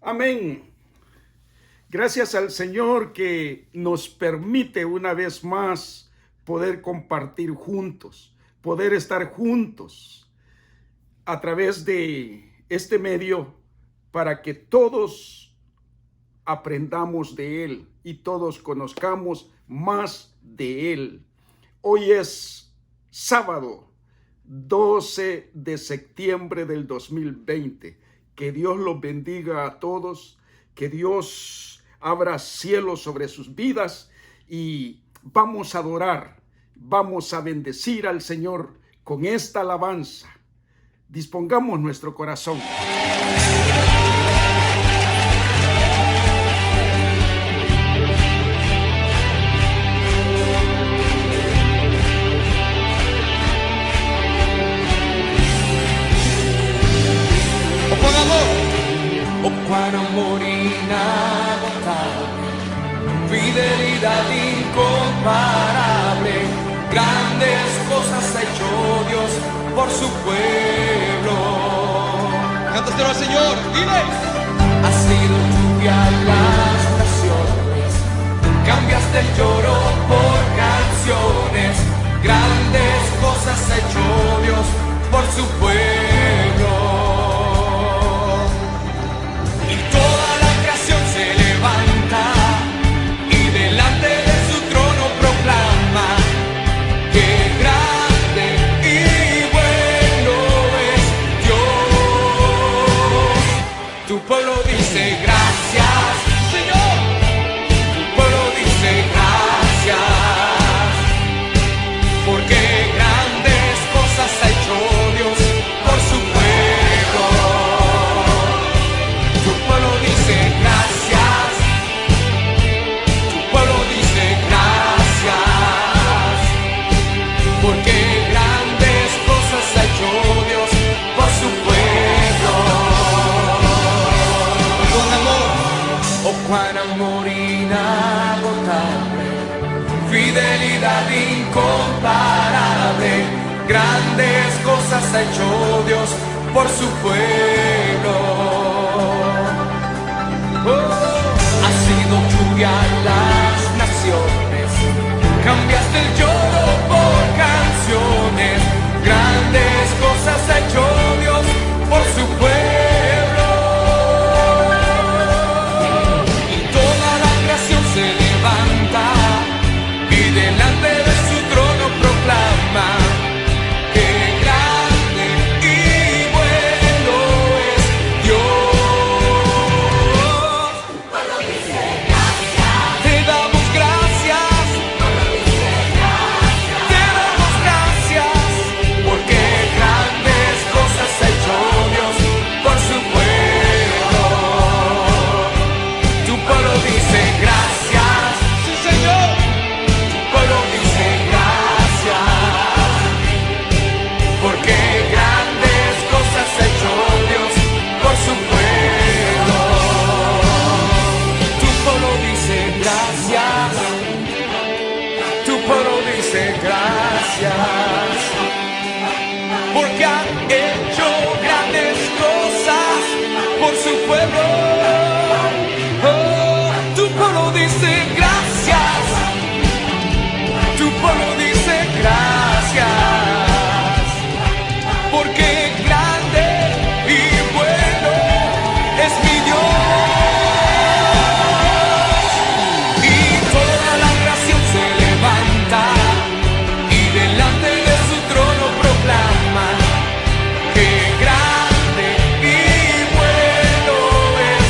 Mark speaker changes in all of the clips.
Speaker 1: Amén. Gracias al Señor que nos permite una vez más poder compartir juntos, poder estar juntos a través de este medio para que todos aprendamos de Él y todos conozcamos más de Él. Hoy es sábado 12 de septiembre del 2020. Que Dios los bendiga a todos, que Dios abra cielos sobre sus vidas y vamos a adorar, vamos a bendecir al Señor con esta alabanza. Dispongamos nuestro corazón.
Speaker 2: Oh, cuán amor inagotable, fidelidad incomparable, grandes cosas ha hecho Dios por su pueblo. Cántaselo al Señor, dile. Ha sido lluvia a las naciones, cambiaste el lloro por canciones, grandes cosas ha hecho Dios por su pueblo. Tu pueblo dice gracias, Señor. Tu pueblo dice gracias, porque grandes cosas ha hecho Dios por su pueblo. Tu pueblo dice gracias. Tu pueblo dice gracias, porque grandes cosas ha hecho Dios por su pueblo. Oh, cuán amor inagotable, fidelidad incomparable, grandes cosas ha hecho Dios por su pueblo. Ha sido lluvia a las naciones, cambiaste el lloro por canciones, grandes cosas ha hecho Dios por su pueblo. Se levanta y delante de su trono proclama que grande y bueno es Dios. Tu pueblo dice gracias. Te damos gracias. Tu pueblo dice gracias. Te damos gracias porque grandes cosas ha hecho Dios por su pueblo. Tu pueblo dice gracias. Gracias, porque han hecho grandes cosas por su pueblo. Oh, tu pueblo dice gracias. Tu pueblo dice gracias, porque grande y bueno es mi Dios. Y toda la creación se levanta delante de su trono proclama que grande y bueno es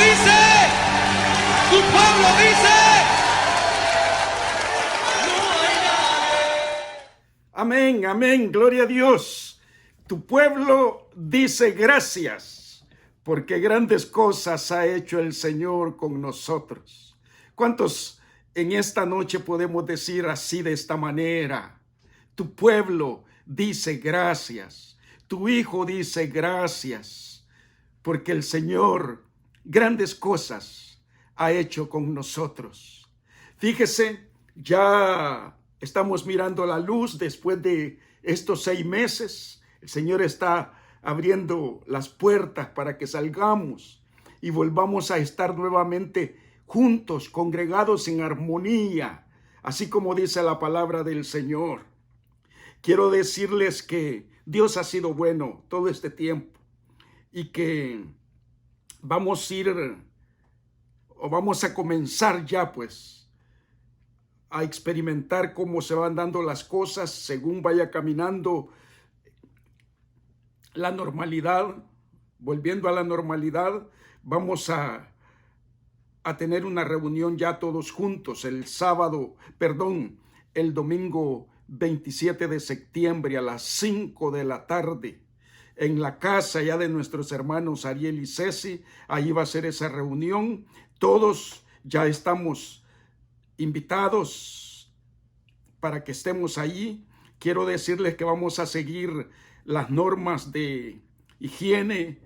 Speaker 2: dice, tu pueblo dice, no hay nadie.
Speaker 1: Amén, amén, gloria a Dios. Tu pueblo dice gracias, porque grandes cosas ha hecho el Señor con nosotros. ¿Cuántos en esta noche podemos decir así, de esta manera? Tu pueblo dice gracias, tu hijo dice gracias, porque el Señor grandes cosas ha hecho con nosotros. Fíjese, ya estamos mirando la luz después de estos 6 meses. El Señor está abriendo las puertas para que salgamos y volvamos a estar nuevamente juntos, congregados en armonía, así como dice la palabra del Señor. Quiero decirles que Dios ha sido bueno todo este tiempo y que vamos a comenzar ya pues a experimentar cómo se van dando las cosas según vaya caminando la normalidad. Volviendo a la normalidad, vamos a tener una reunión ya todos juntos el domingo 27 de septiembre a las 5 de la tarde en la casa ya de nuestros hermanos Ariel y Ceci. Ahí va a ser esa reunión. Todos ya estamos invitados para que estemos allí. Quiero decirles que vamos a seguir las normas de higiene,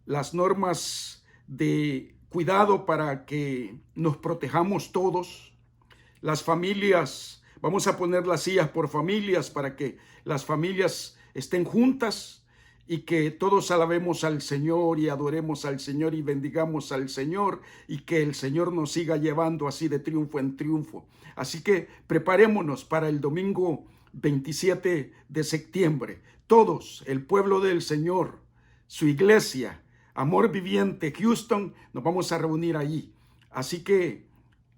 Speaker 1: las normas de cuidado para que nos protejamos todos. Las familias, vamos a poner las sillas por familias para que las familias estén juntas y que todos alabemos al Señor y adoremos al Señor y bendigamos al Señor y que el Señor nos siga llevando así de triunfo en triunfo. Así que preparémonos para el domingo 27 de septiembre. Todos, el pueblo del Señor, su iglesia, Amor Viviente Houston, nos vamos a reunir allí. Así que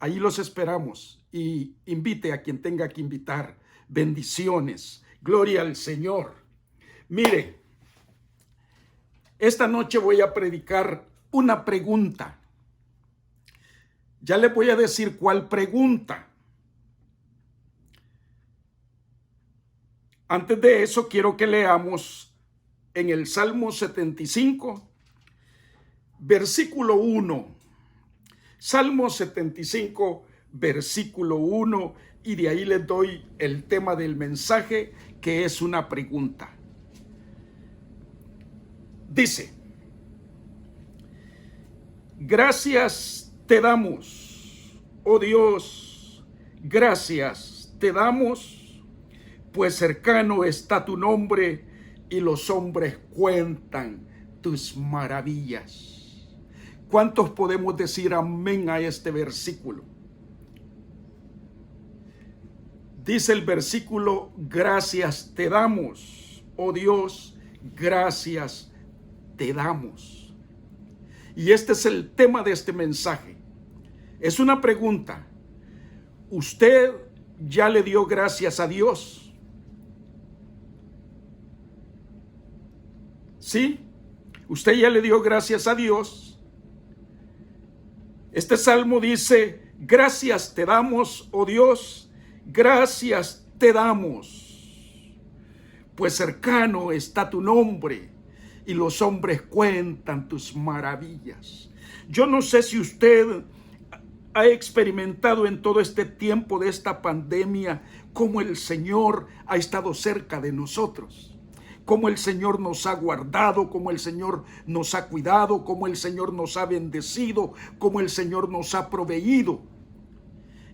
Speaker 1: ahí los esperamos y invite a quien tenga que invitar. Bendiciones. Gloria al Señor. Mire, esta noche voy a predicar una pregunta. Ya le voy a decir cuál pregunta. Antes de eso, quiero que leamos en el Salmo 75, versículo 1. Salmo 75, versículo 1, y de ahí les doy el tema del mensaje, que es una pregunta. Dice: gracias te damos, oh Dios, gracias te damos, pues cercano está tu nombre y los hombres cuentan tus maravillas. ¿Cuántos podemos decir amén a este versículo? Dice el versículo: gracias te damos, oh Dios, gracias te damos. Y este es el tema de este mensaje. Es una pregunta. ¿Usted ya le dio gracias a Dios? ¿Sí? ¿Usted ya le dio gracias a Dios? Este salmo dice: gracias te damos, oh Dios, gracias te damos, pues cercano está tu nombre y los hombres cuentan tus maravillas. Yo no sé si usted ha experimentado en todo este tiempo de esta pandemia cómo el Señor ha estado cerca de nosotros, cómo el Señor nos ha guardado, cómo el Señor nos ha cuidado, cómo el Señor nos ha bendecido, cómo el Señor nos ha proveído.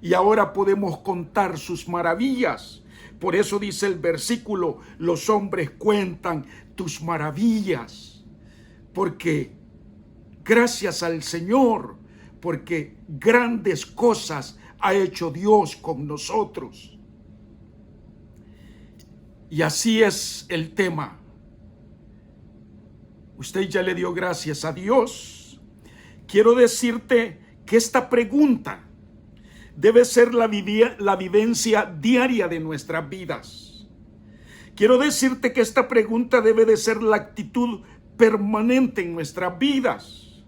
Speaker 1: Y ahora podemos contar sus maravillas. Por eso dice el versículo: los hombres cuentan tus maravillas. Porque gracias al Señor, porque grandes cosas ha hecho Dios con nosotros. Y así es el tema. Usted ya le dio gracias a Dios. Quiero decirte que esta pregunta debe ser la vivencia diaria de nuestras vidas. Quiero decirte que esta pregunta debe de ser la actitud permanente en nuestras vidas.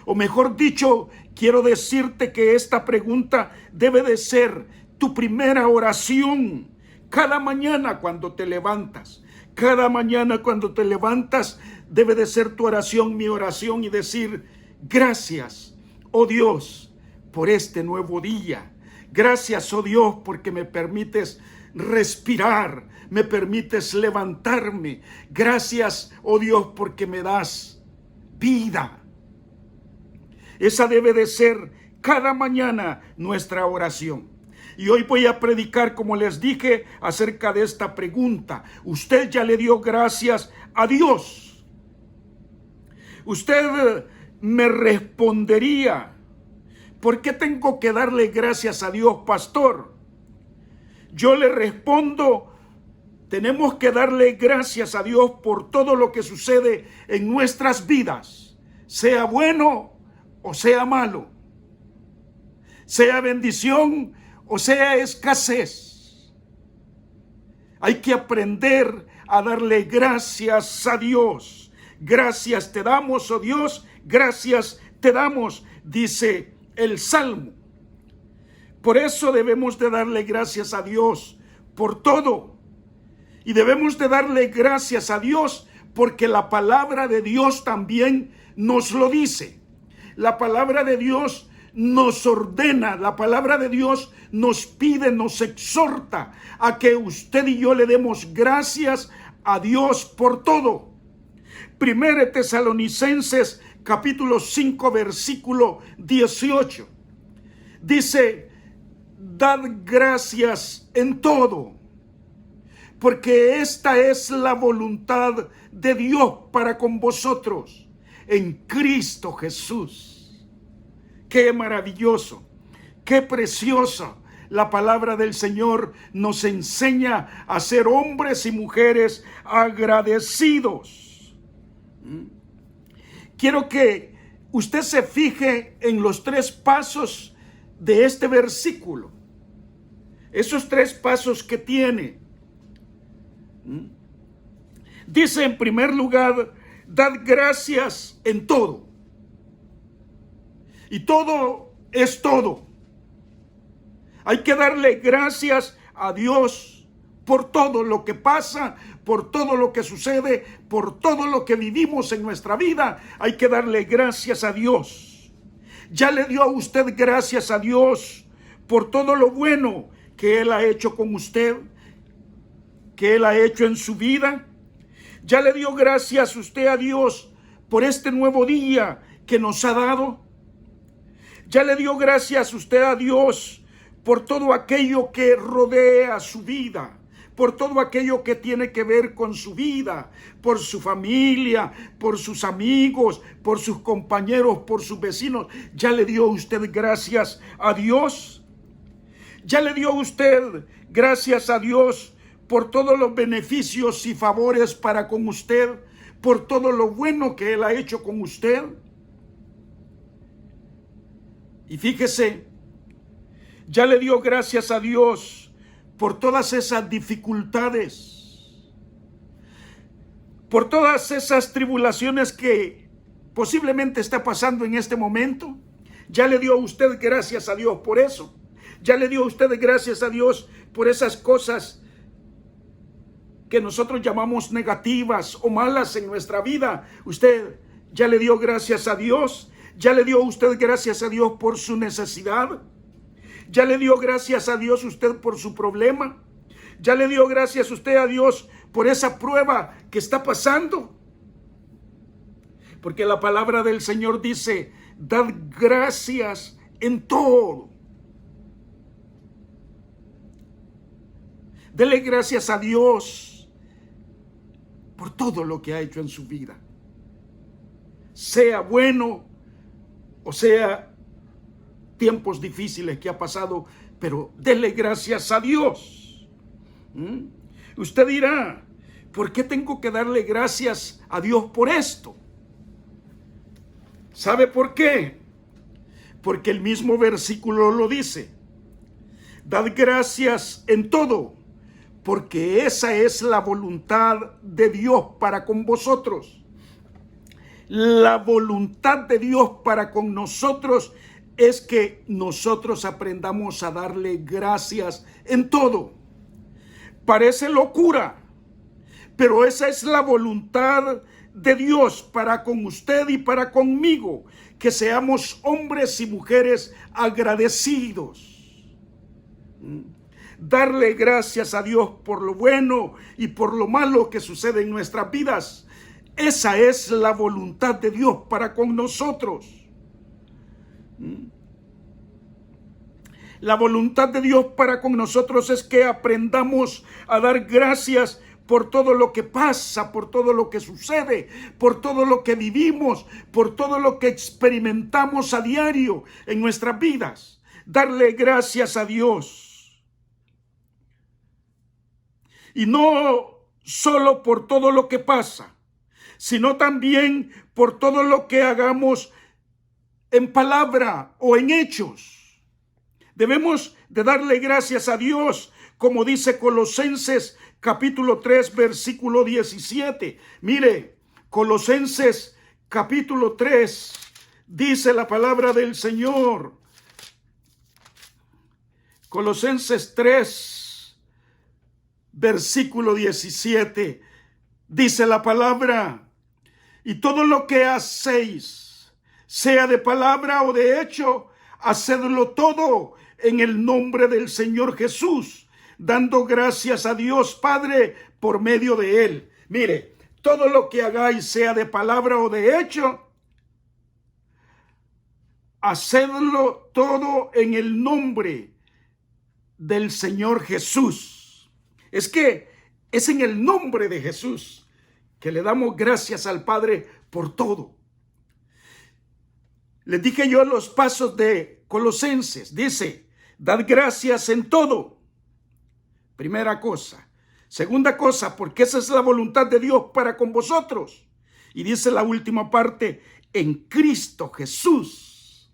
Speaker 1: O mejor dicho, quiero decirte que esta pregunta debe de ser tu primera oración cada mañana cuando te levantas. Cada mañana cuando te levantas debe de ser tu oración, mi oración, y decir: gracias, oh Dios, por este nuevo día. Gracias, oh Dios, porque me permites respirar, me permites levantarme. Gracias, oh Dios, porque me das vida. Esa debe de ser cada mañana nuestra oración. Y hoy voy a predicar, como les dije, acerca de esta pregunta. ¿Usted ya le dio gracias a Dios? Usted me respondería: ¿por qué tengo que darle gracias a Dios, pastor? Yo le respondo: tenemos que darle gracias a Dios por todo lo que sucede en nuestras vidas, sea bueno o sea malo, sea bendición o sea escasez. Hay que aprender a darle gracias a Dios. Gracias te damos, oh Dios, gracias te damos, dice el Salmo. Por eso debemos de darle gracias a Dios por todo. Y debemos de darle gracias a Dios porque la palabra de Dios también nos lo dice. La palabra de Dios nos ordena, la palabra de Dios nos pide, nos exhorta a que usted y yo le demos gracias a Dios por todo. 1 Tesalonicenses capítulo 5 versículo 18 dice: dad gracias en todo, porque esta es la voluntad de Dios para con vosotros en Cristo Jesús. Qué maravilloso, qué precioso. La palabra del Señor nos enseña a ser hombres y mujeres agradecidos. Quiero que usted se fije en los 3 pasos de este versículo. Esos 3 pasos que tiene. Dice en primer lugar: dad gracias en todo. Y todo es todo. Hay que darle gracias a Dios por todo lo que pasa, por todo lo que sucede, por todo lo que vivimos en nuestra vida. Hay que darle gracias a Dios. ¿Ya le dio a usted gracias a Dios por todo lo bueno que Él ha hecho con usted, que Él ha hecho en su vida? ¿Ya le dio gracias usted a Dios por este nuevo día que nos ha dado? ¿Ya le dio gracias usted a Dios por todo aquello que rodea su vida, por todo aquello que tiene que ver con su vida, por su familia, por sus amigos, por sus compañeros, por sus vecinos? ¿Ya le dio usted gracias a Dios? ¿Ya le dio usted gracias a Dios por todos los beneficios y favores para con usted, por todo lo bueno que Él ha hecho con usted? Y fíjese, ya le dio gracias a Dios por todas esas dificultades, por todas esas tribulaciones que posiblemente está pasando en este momento. Ya le dio usted gracias a Dios por eso. Ya le dio usted gracias a Dios por esas cosas que nosotros llamamos negativas o malas en nuestra vida. Usted ya le dio gracias a Dios. ¿Ya le dio usted gracias a Dios por su necesidad? ¿Ya le dio gracias a Dios usted por su problema? ¿Ya le dio gracias usted a Dios por esa prueba que está pasando? Porque la palabra del Señor dice: dad gracias en todo. Dele gracias a Dios por todo lo que ha hecho en su vida. Sea bueno o sea tiempos difíciles que ha pasado, pero dele gracias a Dios. Usted dirá: ¿por qué tengo que darle gracias a Dios por esto? ¿Sabe por qué? Porque el mismo versículo lo dice: dad gracias en todo, porque esa es la voluntad de Dios para con vosotros La voluntad de Dios para con nosotros es que nosotros aprendamos a darle gracias en todo. Parece locura, pero esa es la voluntad de Dios para con usted y para conmigo, que seamos hombres y mujeres agradecidos. Darle gracias a Dios por lo bueno y por lo malo que sucede en nuestras vidas. Esa es la voluntad de Dios para con nosotros. La voluntad de Dios para con nosotros es que aprendamos a dar gracias por todo lo que pasa, por todo lo que sucede, por todo lo que vivimos, por todo lo que experimentamos a diario en nuestras vidas. Darle gracias a Dios. Y no solo por todo lo que pasa, sino también por todo lo que hagamos en palabra o en hechos. Debemos de darle gracias a Dios, como dice Colosenses capítulo 3, versículo 17. Mire, Colosenses capítulo 3, dice la palabra del Señor. Colosenses 3, versículo 17, dice la palabra: y todo lo que hacéis, sea de palabra o de hecho, hacedlo todo en el nombre del Señor Jesús, dando gracias a Dios Padre por medio de Él. Mire, todo lo que hagáis, sea de palabra o de hecho, hacedlo todo en el nombre del Señor Jesús. Es que es en el nombre de Jesús que le damos gracias al Padre por todo. Les dije yo los pasos de Colosenses. Dice, dad gracias en todo. Primera cosa. Segunda cosa, porque esa es la voluntad de Dios para con vosotros. Y dice la última parte, en Cristo Jesús.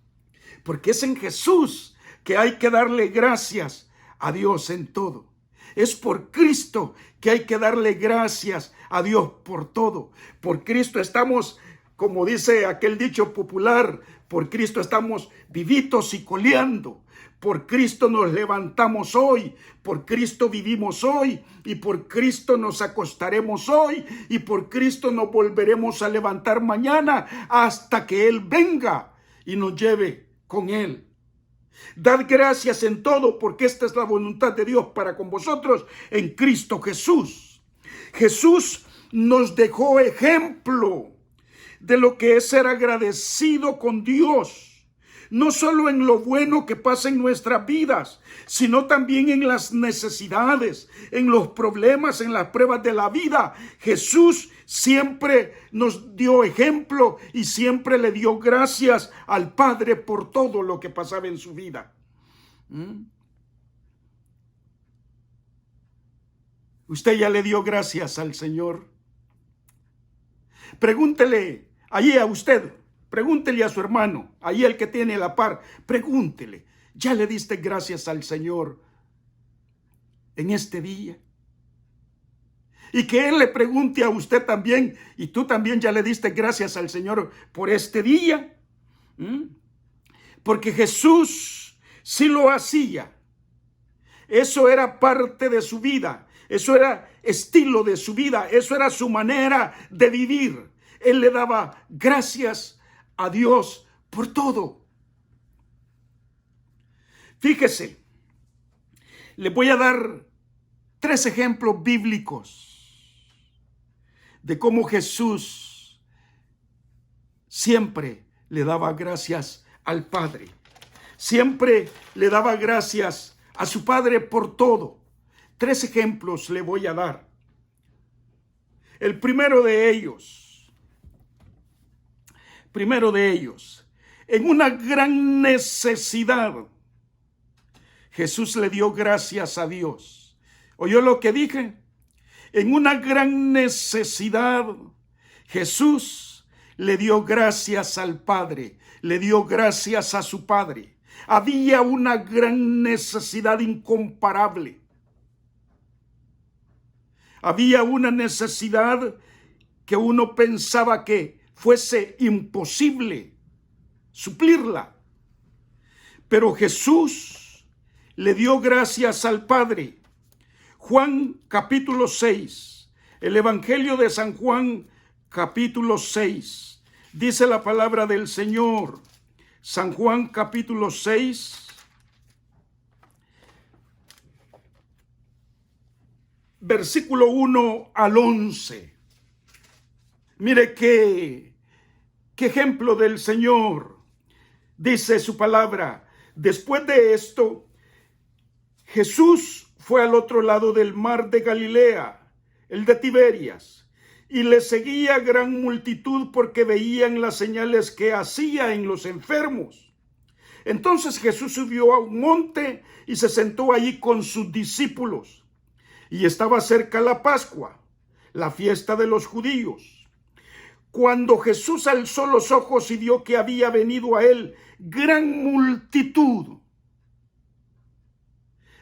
Speaker 1: Porque es en Jesús que hay que darle gracias a Dios en todo. Es por Cristo que hay que darle gracias a Dios por todo. Por Cristo estamos, como dice aquel dicho popular, por Cristo estamos vivitos y coleando. Por Cristo nos levantamos hoy, por Cristo vivimos hoy, y por Cristo nos acostaremos hoy, y por Cristo nos volveremos a levantar mañana hasta que Él venga y nos lleve con Él. Dad gracias en todo, porque esta es la voluntad de Dios para con vosotros en Cristo Jesús. Jesús nos dejó ejemplo de lo que es ser agradecido con Dios. No solo en lo bueno que pasa en nuestras vidas, sino también en las necesidades, en los problemas, en las pruebas de la vida. Jesús siempre nos dio ejemplo y siempre le dio gracias al Padre por todo lo que pasaba en su vida. ¿Usted ya le dio gracias al Señor? Pregúntele allí a usted. Pregúntele a su hermano, ahí el que tiene la par, pregúntele, ¿ya le diste gracias al Señor en este día? Y que Él le pregunte a usted también, ¿y tú también ya le diste gracias al Señor por este día? Porque Jesús sí lo hacía. Eso era parte de su vida, eso era estilo de su vida, eso era su manera de vivir. Él le daba gracias a Dios por todo. Fíjese, le voy a dar 3 ejemplos bíblicos de cómo Jesús siempre le daba gracias al Padre. Siempre le daba gracias a su Padre por todo. 3 ejemplos le voy a dar. El primero de ellos, en una gran necesidad, Jesús le dio gracias a Dios. ¿Oyó lo que dije? En una gran necesidad, Jesús le dio gracias al Padre, le dio gracias a su Padre. Había una gran necesidad incomparable. Había una necesidad que uno pensaba que fuese imposible suplirla. Pero Jesús le dio gracias al Padre. Juan capítulo 6, el Evangelio de San Juan capítulo 6, dice la palabra del Señor. San Juan capítulo 6, versículo 1 al 11. Mire qué ejemplo del Señor. Dice su palabra: después de esto, Jesús fue al otro lado del mar de Galilea, el de Tiberias, y le seguía gran multitud porque veían las señales que hacía en los enfermos. Entonces Jesús subió a un monte y se sentó allí con sus discípulos. Y estaba cerca la Pascua, la fiesta de los judíos. Cuando Jesús alzó los ojos y vio que había venido a él gran multitud,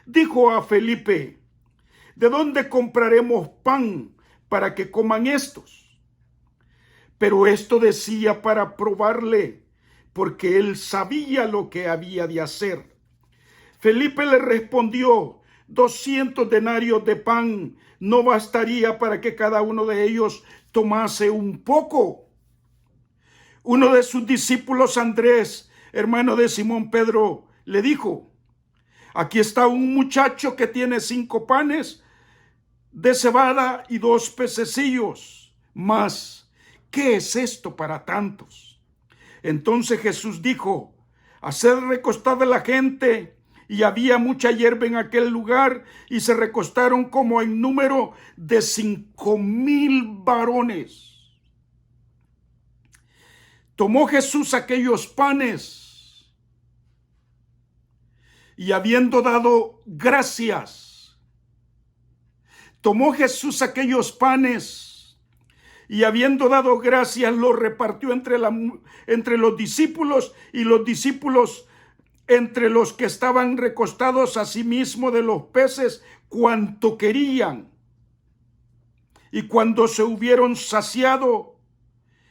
Speaker 1: dijo a Felipe: ¿de dónde compraremos pan para que coman estos? Pero esto decía para probarle, porque él sabía lo que había de hacer. Felipe le respondió: 200 denarios de pan no bastaría para que cada uno de ellos tomase un poco. Uno de sus discípulos, Andrés, hermano de Simón Pedro, le dijo: aquí está un muchacho que tiene 5 panes de cebada y 2 pececillos. Mas, ¿qué es esto para tantos? Entonces Jesús dijo: haced recostar a la gente. Y había mucha hierba en aquel lugar, y se recostaron como en número de 5,000 varones. Tomó Jesús aquellos panes, y habiendo dado gracias, tomó Jesús aquellos panes, y habiendo dado gracias, los repartió entre los discípulos, y los discípulos entre los que estaban recostados, asimismo de los peces, cuanto querían. Y cuando se hubieron saciado,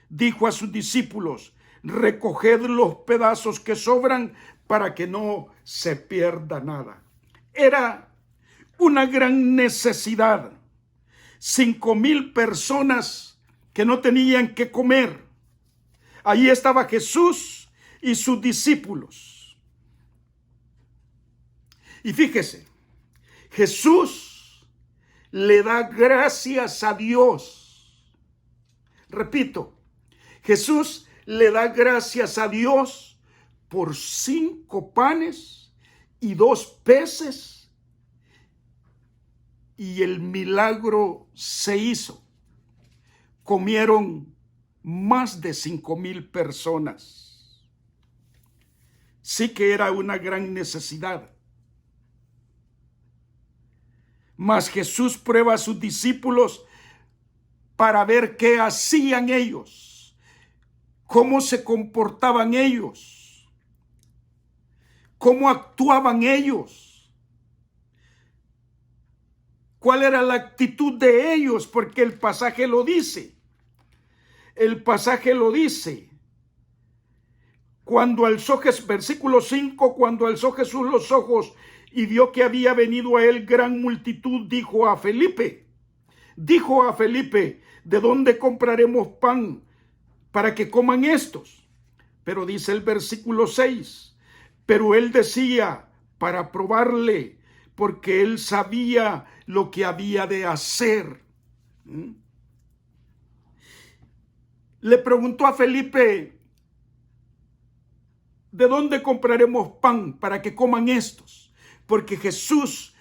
Speaker 1: dijo a sus discípulos: recoged los pedazos que sobran para que no se pierda nada. Era una gran necesidad. 5,000 personas que no tenían que comer. Allí estaba Jesús y sus discípulos. Y fíjese, Jesús le da gracias a Dios. Repito, Jesús le da gracias a Dios por 5 panes y 2 peces, y el milagro se hizo. Comieron más de 5,000 personas. Sí que era una gran necesidad. Mas Jesús prueba a sus discípulos para ver qué hacían ellos, cómo se comportaban ellos, cómo actuaban ellos, cuál era la actitud de ellos, porque el pasaje lo dice. El pasaje lo dice. Cuando alzó Jesús, versículo 5, cuando alzó Jesús los ojos y vio que había venido a él gran multitud, dijo a Felipe, ¿de dónde compraremos pan para que coman estos? Pero dice el versículo 6, pero él decía para probarle, porque él sabía lo que había de hacer. Le preguntó a Felipe: ¿de dónde compraremos pan para que coman estos? Porque Jesús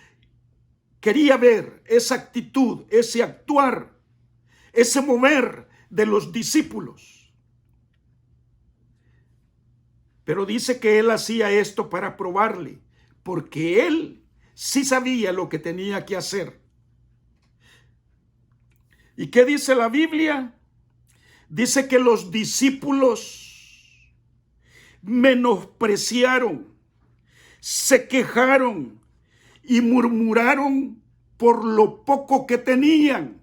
Speaker 1: quería ver esa actitud, ese actuar, ese mover de los discípulos. Pero dice que él hacía esto para probarle, porque él sí sabía lo que tenía que hacer. ¿Y qué dice la Biblia? Dice que los discípulos menospreciaron, se quejaron y murmuraron por lo poco que tenían.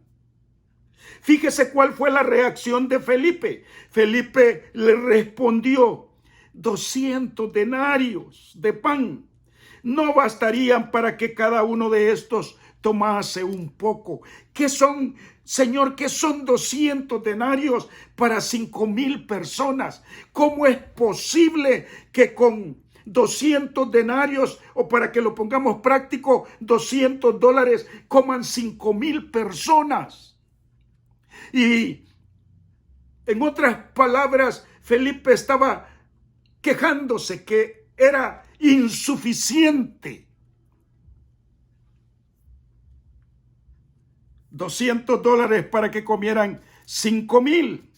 Speaker 1: Fíjese cuál fue la reacción de Felipe. Felipe le respondió: 200 denarios de pan no bastarían para que cada uno de estos tomase un poco. ¿Qué son, Señor? ¿Qué son 200 denarios para 5,000 personas? ¿Cómo es posible que con 200 denarios, o para que lo pongamos práctico, $200, coman 5,000 personas? Y en otras palabras, Felipe estaba quejándose que era insuficiente. $200 para que comieran 5,000.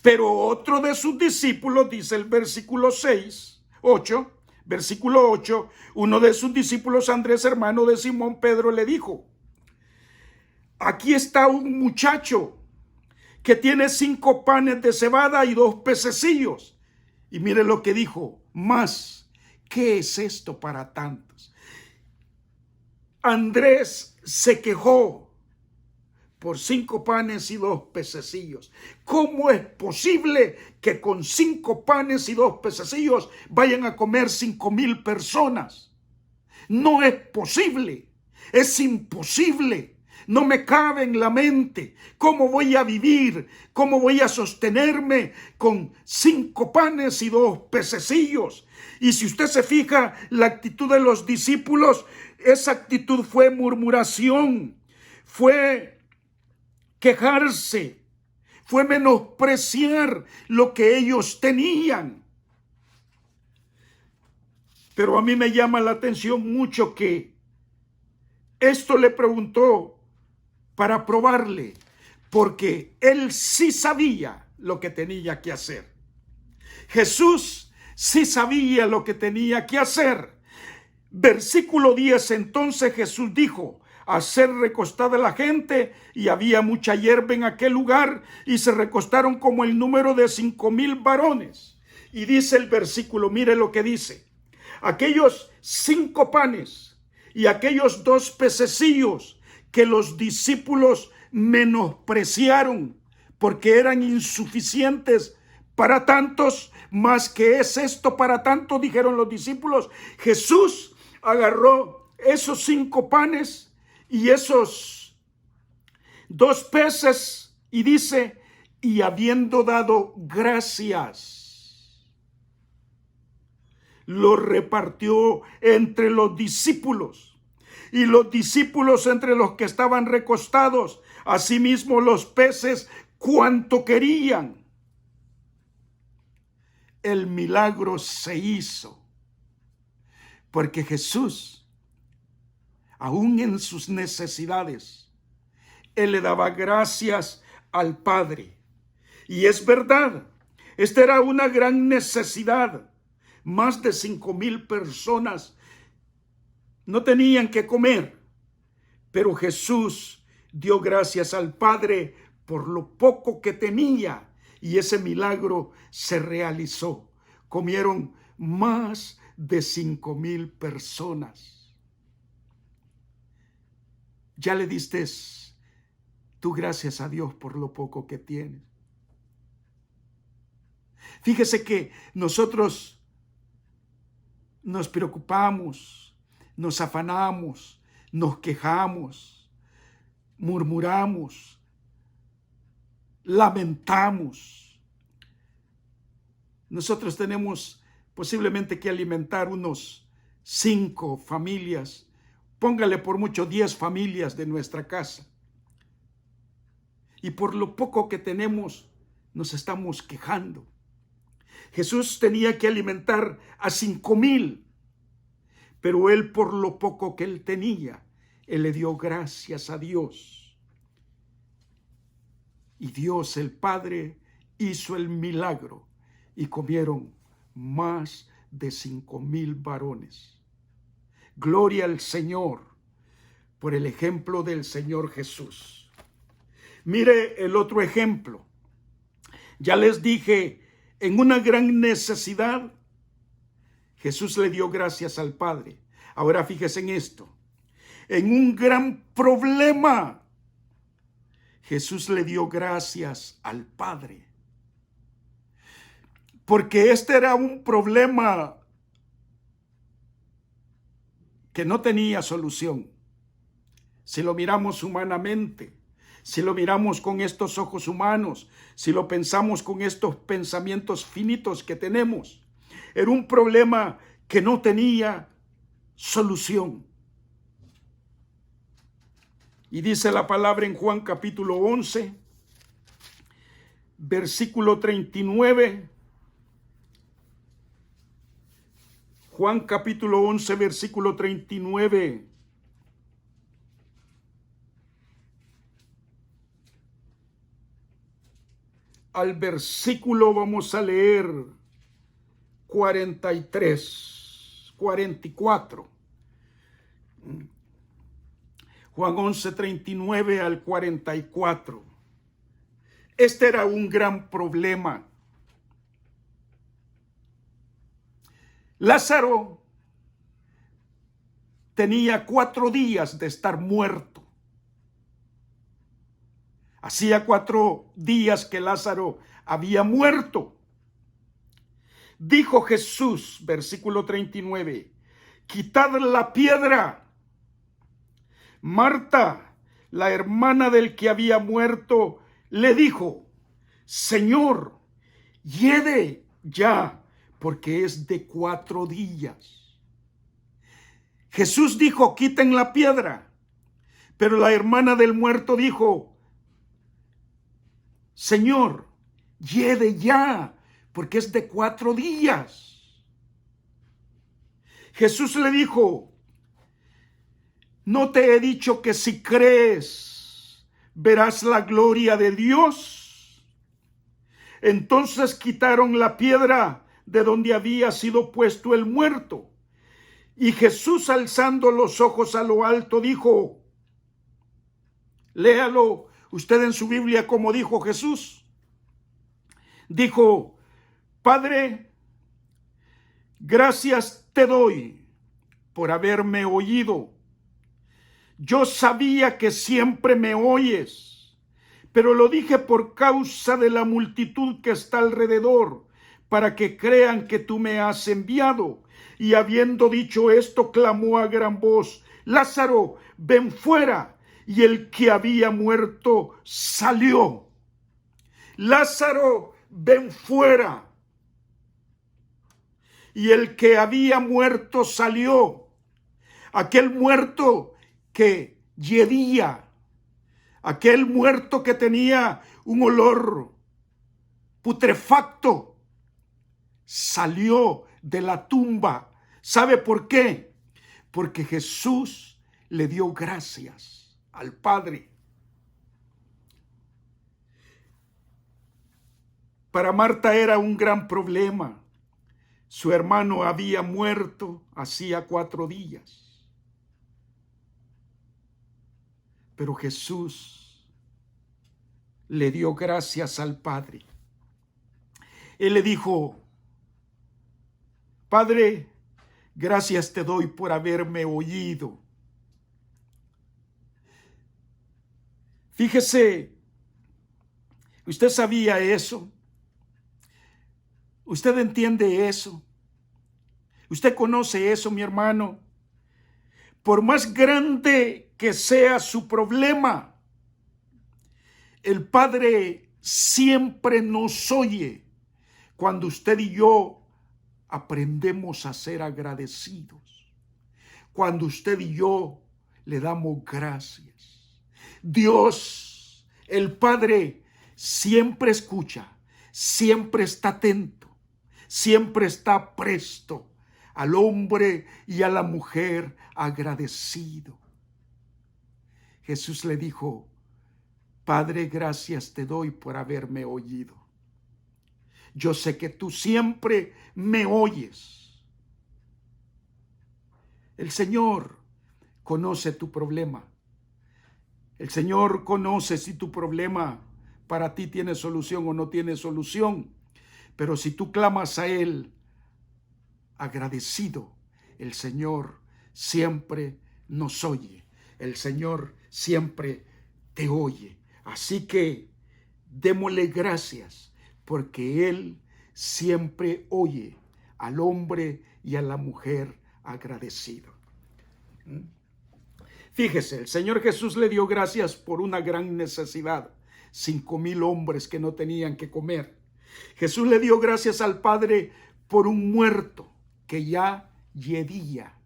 Speaker 1: Pero otro de sus discípulos, dice el versículo 8, uno de sus discípulos, Andrés, hermano de Simón Pedro, le dijo: aquí está un muchacho que tiene 5 panes de cebada y 2 pececillos. Y mire lo que dijo: más, ¿qué es esto para tantos? Andrés se quejó por 5 panes y 2 pececillos. ¿Cómo es posible que con 5 panes y 2 pececillos vayan a comer 5,000 personas? No es posible, es imposible. No me cabe en la mente. ¿Cómo voy a vivir? ¿Cómo voy a sostenerme con 5 panes y 2 pececillos? Y si usted se fija, la actitud de los discípulos, esa actitud fue murmuración, fue quejarse, fue menospreciar lo que ellos tenían. Pero a mí me llama la atención mucho que esto le preguntó para probarle, porque él sí sabía lo que tenía que hacer. Jesús sí sabía lo que tenía que hacer. Versículo 10, entonces Jesús dijo: hacer recostada la gente, y había mucha hierba en aquel lugar, y se recostaron como el número de 5,000 varones. Y dice el versículo, mire lo que dice: aquellos 5 panes y aquellos 2 pececillos que los discípulos menospreciaron porque eran insuficientes para tantos, más que es esto para tanto, dijeron los discípulos. Jesús agarró esos 5 panes y esos 2 peces y dice: y habiendo dado gracias, lo repartió entre los discípulos, y los discípulos entre los que estaban recostados, asimismo los peces cuanto querían. El milagro se hizo porque Jesús, aún en sus necesidades, él le daba gracias al Padre. Y es verdad, esta era una gran necesidad. Más de 5,000 personas no tenían que comer, pero Jesús dio gracias al Padre por lo poco que tenía, y ese milagro se realizó. Comieron más de 5,000 personas. Ya le diste tú gracias a Dios por lo poco que tienes. Fíjese que nosotros nos preocupamos, nos afanamos, nos quejamos, murmuramos, lamentamos. Nosotros tenemos posiblemente que alimentar unos 5 familias, póngale por mucho 10 familias de nuestra casa. Y por lo poco que tenemos, nos estamos quejando. Jesús tenía que alimentar a 5,000, pero él, por lo poco que él tenía, él le dio gracias a Dios. Y Dios, el Padre, hizo el milagro y comieron más de 5,000 varones. Gloria al Señor por el ejemplo del Señor Jesús. Mire el otro ejemplo. Ya les dije, en una gran necesidad, Jesús le dio gracias al Padre. Ahora fíjese en esto. En un gran problema, Jesús le dio gracias al Padre, porque este era un problema que no tenía solución. Si lo miramos humanamente, si lo miramos con estos ojos humanos, si lo pensamos con estos pensamientos finitos que tenemos, era un problema que no tenía solución. Y dice la palabra en Juan capítulo 11, versículo 39. Juan capítulo 11, versículo 39. Al versículo vamos a leer 43, 44. Juan 11, 39 al 44. Este era un gran problema. Lázaro tenía 4 días de estar muerto. Hacía 4 días que Lázaro había muerto. Dijo Jesús, versículo 39, quitad la piedra. Marta, la hermana del que había muerto, le dijo, Señor, hiede ya, porque es de 4 días. Jesús dijo, quiten la piedra. Pero la hermana del muerto dijo, Señor, hiede ya, porque es de 4 días. Jesús le dijo, ¿no te he dicho que si crees, verás la gloria de Dios? Entonces quitaron la piedra de donde había sido puesto el muerto. Y Jesús, alzando los ojos a lo alto, dijo, léalo usted en su Biblia como dijo Jesús. Dijo, Padre, gracias te doy por haberme oído. Yo sabía que siempre me oyes, pero lo dije por causa de la multitud que está alrededor, para que crean que tú me has enviado. Y habiendo dicho esto, clamó a gran voz, Lázaro, ven fuera. Y el que había muerto salió. Lázaro, ven fuera. Y el que había muerto salió. Aquel muerto que yedía, aquel muerto que tenía un olor putrefacto, salió de la tumba. ¿Sabe por qué? Porque Jesús le dio gracias al Padre. Para Marta era un gran problema. Su hermano había muerto hacía 4 días. Pero Jesús le dio gracias al Padre. Él le dijo, Padre, gracias te doy por haberme oído. Fíjese, ¿usted sabía eso? ¿Usted entiende eso? ¿Usted conoce eso, mi hermano? Por más grande que sea su problema, el Padre siempre nos oye cuando usted y yo aprendemos a ser agradecidos, cuando usted y yo le damos gracias. Dios, el Padre, siempre escucha, siempre está atento, siempre está presto al hombre y a la mujer agradecido. Jesús le dijo, Padre, gracias te doy por haberme oído. Yo sé que tú siempre me oyes. El Señor conoce tu problema. El Señor conoce si tu problema para ti tiene solución o no tiene solución. Pero si tú clamas a Él agradecido, el Señor siempre nos oye. El Señor siempre te oye. Así que démosle gracias, porque Él siempre oye al hombre y a la mujer agradecido. Fíjese, el Señor Jesús le dio gracias por una gran necesidad. 5,000 hombres que no tenían que comer. Jesús le dio gracias al Padre por un muerto que ya yedía,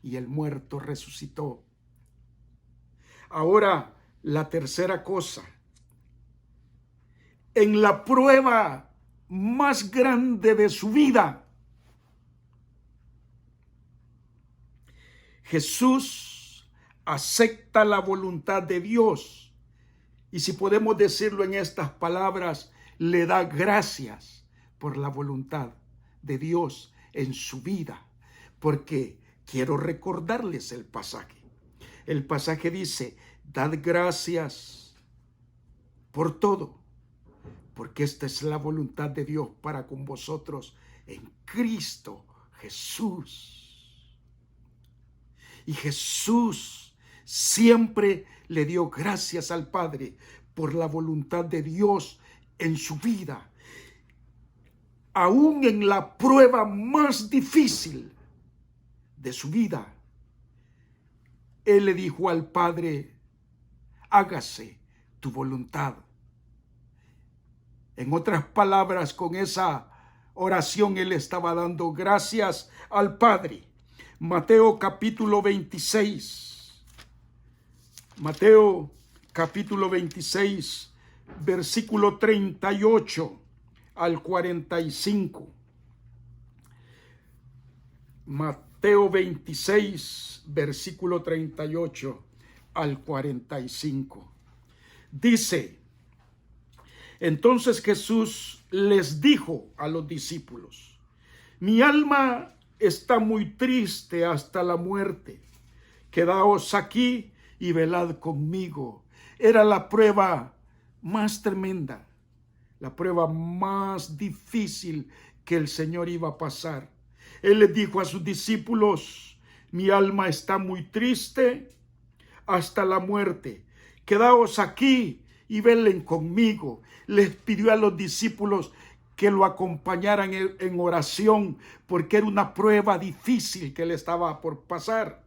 Speaker 1: y el muerto resucitó. Ahora, la tercera cosa. En la prueba más grande de su vida, Jesús acepta la voluntad de Dios. Y si podemos decirlo en estas palabras, le da gracias por la voluntad de Dios en su vida. Porque quiero recordarles el pasaje. El pasaje dice: dad gracias por todo, porque esta es la voluntad de Dios para con vosotros en Cristo Jesús. Y Jesús siempre le dio gracias al Padre por la voluntad de Dios en su vida. Aún en la prueba más difícil de su vida, Él le dijo al Padre: hágase tu voluntad. En otras palabras, con esa oración Él estaba dando gracias al Padre. Mateo capítulo 26. Mateo capítulo 26, versículo 38 al 45. Mateo 26, versículo 38 al 45. Dice: entonces Jesús les dijo a los discípulos: mi alma está muy triste hasta la muerte. Quedaos aquí y velad conmigo. Era la prueba más tremenda, la prueba más difícil que el Señor iba a pasar. Él les dijo a sus discípulos: mi alma está muy triste hasta la muerte. Quedaos aquí y velen conmigo. Les pidió a los discípulos que lo acompañaran en oración, porque era una prueba difícil que le estaba por pasar.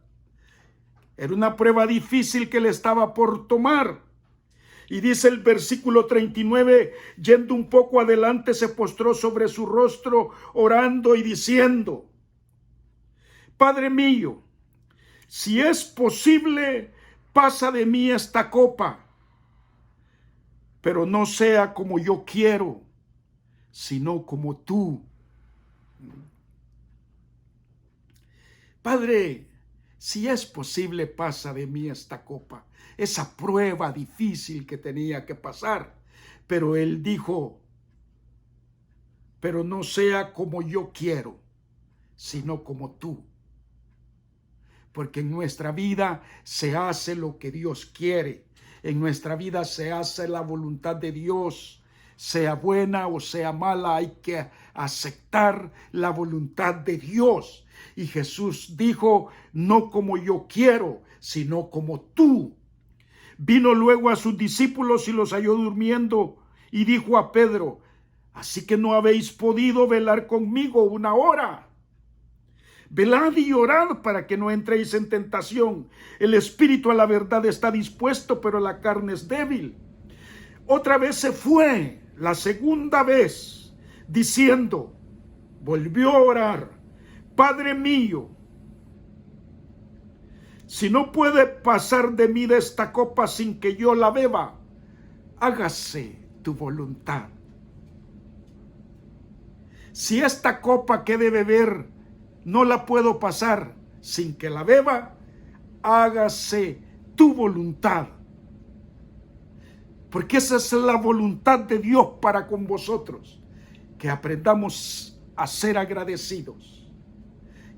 Speaker 1: Era una prueba difícil que le estaba por tomar. Y dice el versículo 39, yendo un poco adelante, se postró sobre su rostro, orando y diciendo: Padre mío, si es posible, pasa de mí esta copa, pero no sea como yo quiero, sino como tú. Padre, si es posible, pasa de mí esta copa. Esa prueba difícil que tenía que pasar. Pero él dijo: pero no sea como yo quiero, sino como tú. Porque en nuestra vida se hace lo que Dios quiere. En nuestra vida se hace la voluntad de Dios. Sea buena o sea mala, hay que aceptar la voluntad de Dios. Y Jesús dijo: no como yo quiero, sino como tú. Vino luego a sus discípulos y los halló durmiendo, y dijo a Pedro: ¿así que no habéis podido velar conmigo una hora? Velad y orad para que no entréis en tentación. El espíritu a la verdad está dispuesto, pero la carne es débil. Otra vez se fue, la segunda vez, diciendo, volvió a orar: Padre mío, si no puede pasar de mí de esta copa sin que yo la beba, hágase tu voluntad. Si esta copa que he de beber no la puedo pasar sin que la beba, hágase tu voluntad. Porque esa es la voluntad de Dios para con vosotros, que aprendamos a ser agradecidos,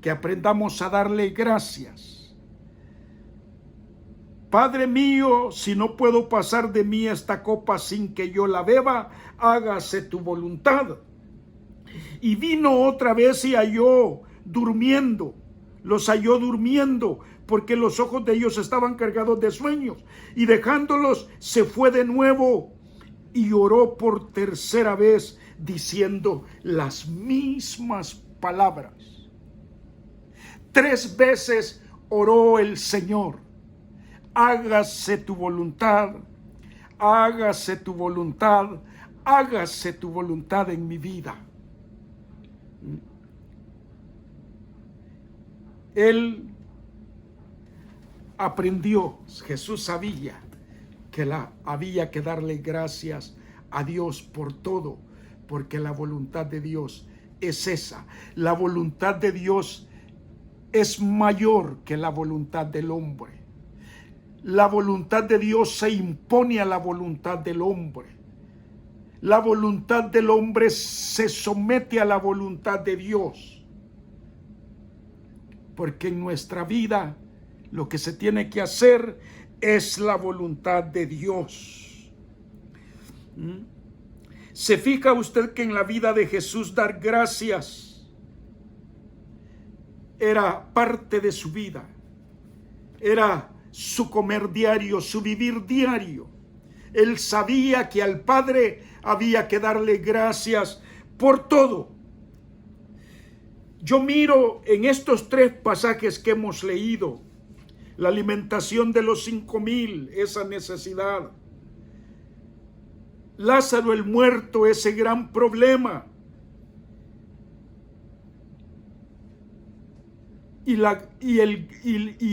Speaker 1: que aprendamos a darle gracias. Padre mío, si no puedo pasar de mí esta copa sin que yo la beba, hágase tu voluntad. Y vino otra vez y los halló durmiendo, porque los ojos de ellos estaban cargados de sueños. Y dejándolos, se fue de nuevo y oró por tercera vez, diciendo las mismas palabras. 3 veces oró el Señor: hágase tu voluntad, hágase tu voluntad, hágase tu voluntad en mi vida. Él aprendió, Jesús sabía que había que darle gracias a Dios por todo, porque la voluntad de Dios es esa. La voluntad de Dios es mayor que la voluntad del hombre. La voluntad de Dios se impone a la voluntad del hombre. La voluntad del hombre se somete a la voluntad de Dios. Porque en nuestra vida lo que se tiene que hacer es la voluntad de Dios. ¿Se fija usted que en la vida de Jesús dar gracias era parte de su vida? Era su comer diario, su vivir diario. Él sabía que al Padre había que darle gracias por todo. Yo miro en estos 3 pasajes que hemos leído, la alimentación de los 5,000, esa necesidad. Lázaro el muerto, ese gran problema. Y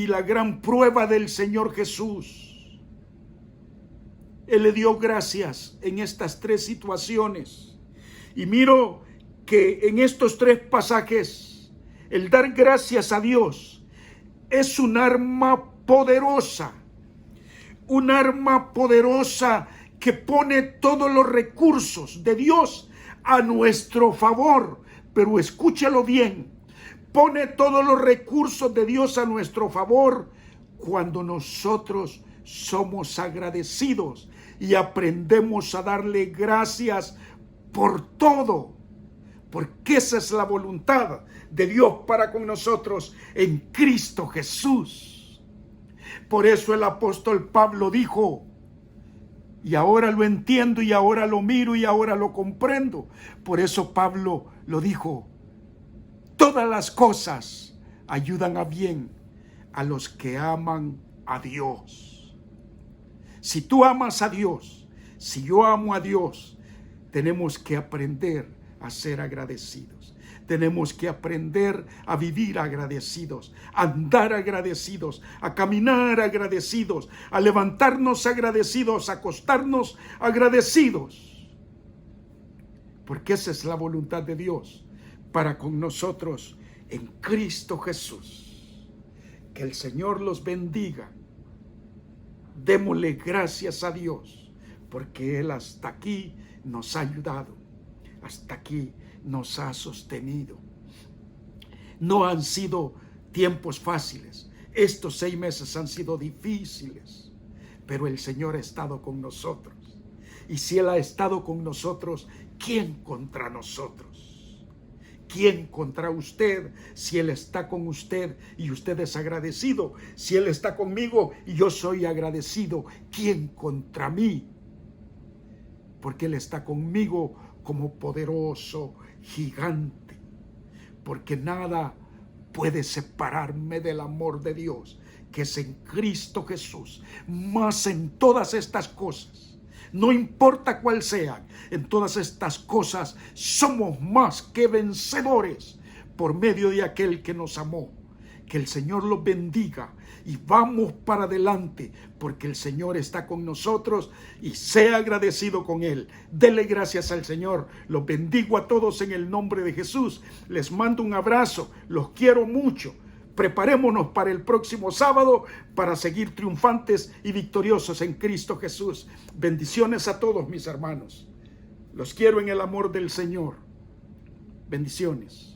Speaker 1: la gran prueba del Señor Jesús. Él le dio gracias en estas 3 situaciones. Y miro que en estos 3 pasajes, el dar gracias a Dios es un arma poderosa. Un arma poderosa que pone todos los recursos de Dios a nuestro favor. Pero escúchalo bien, pone todos los recursos de Dios a nuestro favor cuando nosotros somos agradecidos y aprendemos a darle gracias por todo. Porque esa es la voluntad de Dios para con nosotros en Cristo Jesús. Por eso el apóstol Pablo dijo, y ahora lo entiendo, y ahora lo miro, y ahora lo comprendo. Por eso Pablo lo dijo: todas las cosas ayudan a bien a los que aman a Dios. Si tú amas a Dios, si yo amo a Dios, tenemos que aprender a ser agradecidos. Tenemos que aprender a vivir agradecidos, a andar agradecidos, a caminar agradecidos, a levantarnos agradecidos, a acostarnos agradecidos. Porque esa es la voluntad de Dios para con nosotros en Cristo Jesús. Que el Señor los bendiga. Démosle gracias a Dios, porque Él hasta aquí nos ha ayudado. Hasta aquí nos ha sostenido. No han sido tiempos fáciles. Estos 6 meses han sido difíciles, pero el Señor ha estado con nosotros. Y si Él ha estado con nosotros, ¿quién contra nosotros? ¿Quién contra usted? Si Él está con usted y usted es agradecido. Si Él está conmigo y yo soy agradecido, ¿quién contra mí? Porque Él está conmigo como poderoso gigante, porque nada puede separarme del amor de Dios, que es en Cristo Jesús. Más en todas estas cosas, no importa cuál sean, en todas estas cosas somos más que vencedores por medio de aquel que nos amó. Que el Señor los bendiga y vamos para adelante, porque el Señor está con nosotros y sea agradecido con Él. Dele gracias al Señor. Los bendigo a todos en el nombre de Jesús. Les mando un abrazo. Los quiero mucho. Preparémonos para el próximo sábado para seguir triunfantes y victoriosos en Cristo Jesús. Bendiciones a todos mis hermanos. Los quiero en el amor del Señor. Bendiciones.